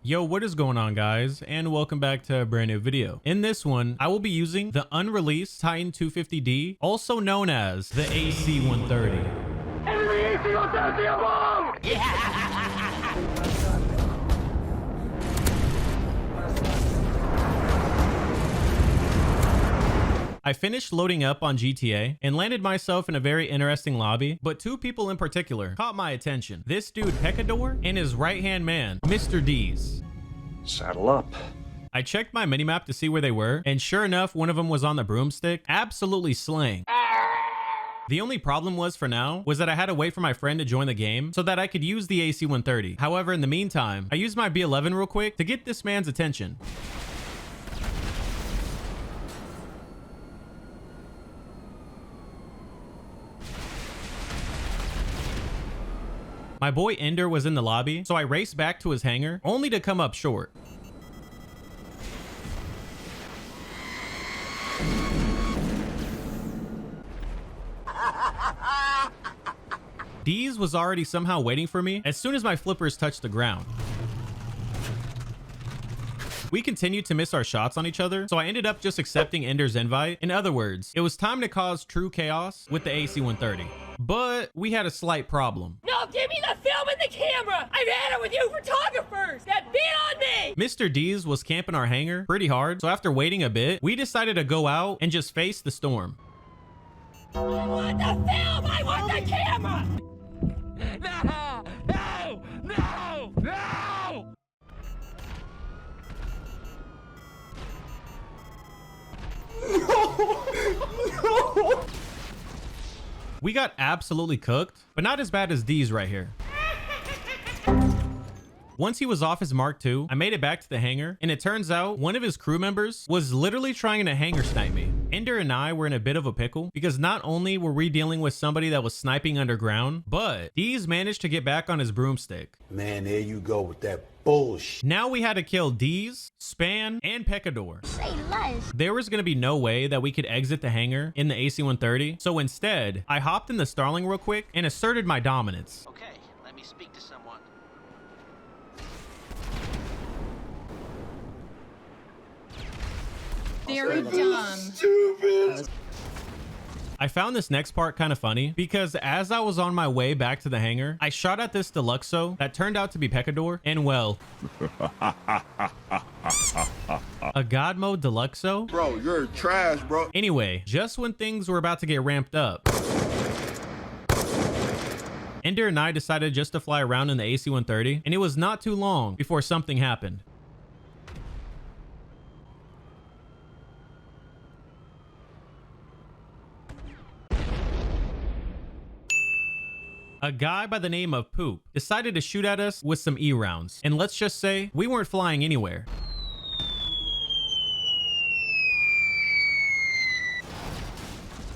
Yo, what is going on, guys, and welcome back to a brand new video. In this one, I will be using the unreleased Titan 250D, also known as the AC130. Enemy AC-130 above! I finished loading up on GTA and landed myself in a very interesting lobby, but two people in particular caught my attention. This dude Pecador and his right-hand man, Mr. D's. Saddle up. I checked my minimap to see where they were, and sure enough, one of them was on the broomstick, absolutely slaying. The only problem was for now was that I had to wait for my friend to join the game so that I could use the AC-130. However, in the meantime, I used my B11 real quick to get this man's attention. My boy Ender was in the lobby, so I raced back to his hangar, only to come up short. Deez was already somehow waiting for me as soon as my flippers touched the ground. We continued to miss our shots on each other, so I ended up just accepting Ender's invite. In other words, it was time to cause true chaos with the AC-130. But we had a slight problem. No, give me the film and the camera! I've had it with you photographers! That bit on me! Mr. D's was camping our hangar pretty hard, so after waiting a bit, we decided to go out and just face the storm. I want the film! I want the camera! No! No! No! No! No! We got absolutely cooked, but not as bad as these right here. Once he was off his Mark II, I made it back to the hangar, and it turns out one of his crew members was literally trying to hangar snipe me. Ender and I were in a bit of a pickle because not only were we dealing with somebody that was sniping underground, but Deez managed to get back on his broomstick. Man, there you go with that bullshit. Now we had to kill Deez, Span, and Pecador. Say less. There was going to be no way that we could exit the hangar in the AC-130, so instead, I hopped in the Starling real quick and asserted my dominance. Okay, let me speak to someone. Very dumb. Stupid. I found this next part kind of funny because as I was on my way back to the hangar, I shot at this Deluxo that turned out to be Pecador, and well, a God mode Deluxo? Bro, you're trash, bro. Anyway, just when things were about to get ramped up, Ender and I decided just to fly around in the AC-130, and it was not too long before something happened. A guy by the name of Poop decided to shoot at us with some E rounds, and let's just say we weren't flying anywhere.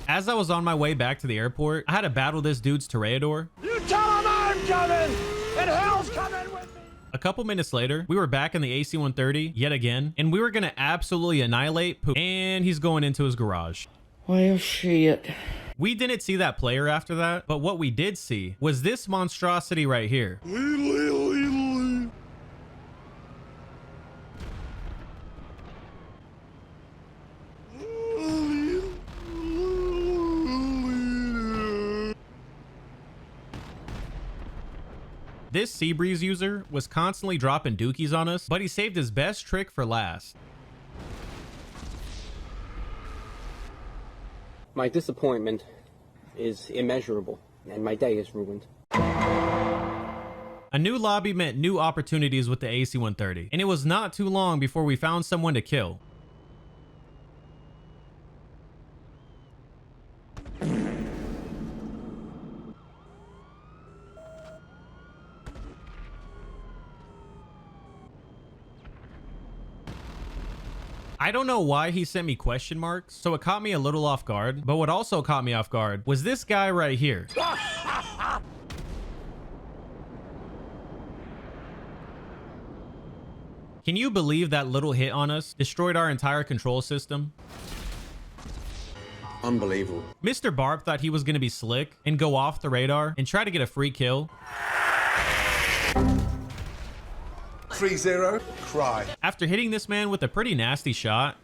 As I was on my way back to the airport, I had to battle this dude's Tryhard. You tell him I'm coming! And hell's coming with me! A couple minutes later, we were back in the AC-130 yet again, and we were gonna absolutely annihilate Poop, and he's going into his garage. Well, shit. We didn't see that player after that, but what we did see was this monstrosity right here. This Seabreeze user was constantly dropping dookies on us, but he saved his best trick for last. My disappointment is immeasurable, and my day is ruined. A new lobby meant new opportunities with the AC-130, and it was not too long before we found someone to kill. I don't know why he sent me question marks, so it caught me a little off guard, but what also caught me off guard was this guy right here. Can you believe that little hit on us destroyed our entire control system? Unbelievable. Mr. Barb thought he was going to be slick and go off the radar and try to get a free kill. Freez Zero, cry. After hitting this man with a pretty nasty shot,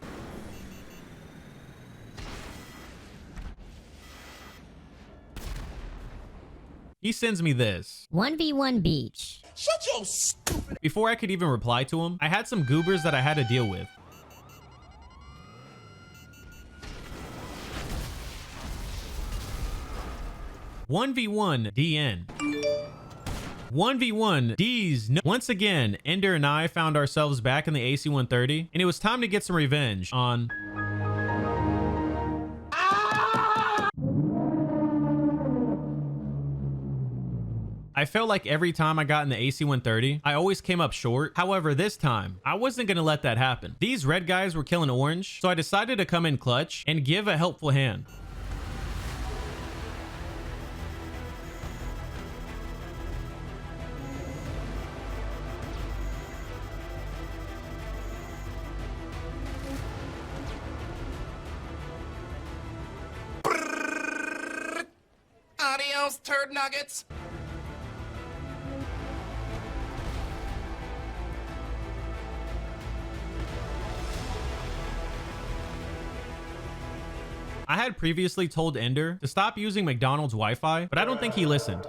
he sends me this. 1v1 beach. Shut your stupid. Before I could even reply to him, I had some goobers that I had to deal with. "1v1 DN. 1v1 D's. Once again, Ender and I found ourselves back in the AC-130, and it was time to get some revenge on... I felt like every time I got in the AC-130, I always came up short. However, this time, I wasn't gonna let that happen. These red guys were killing orange, so I decided to come in clutch and give a helpful hand. Adios, turd nuggets. I had previously told Ender to stop using McDonald's Wi-Fi, but I don't think he listened.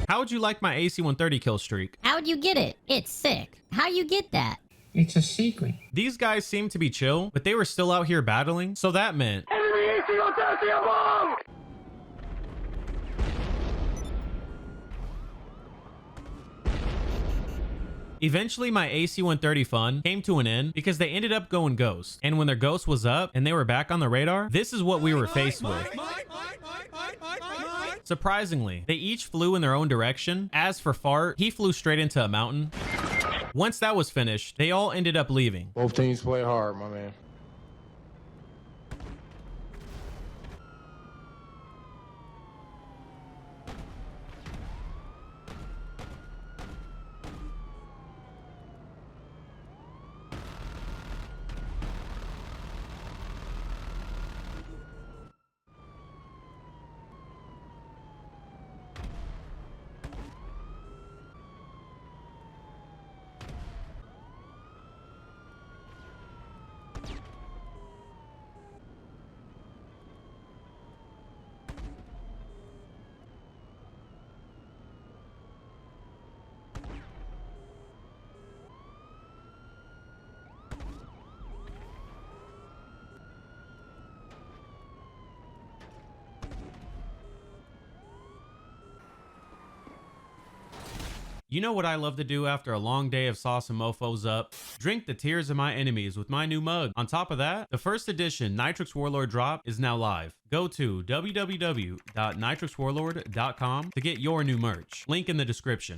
How would you like my AC-130 kill streak? How'd you get it? It's sick. How you get that? It's a secret. These guys seemed to be chill, but they were still out here battling, so that meant... Eventually, my AC-130 fun came to an end because they ended up going ghost. And when their ghost was up and they were back on the radar, this is what we were faced with. Surprisingly, they each flew in their own direction. As for Fart, he flew straight into a mountain. Once that was finished, they all ended up leaving. Both teams play hard, my man. You know what I love to do after a long day of saucing mofos up? Drink the tears of my enemies with my new mug. On top of that, the first edition NitrixWarlord drop is now live. Go to www.nitrixwarlord.com to get your new merch. Link in the description.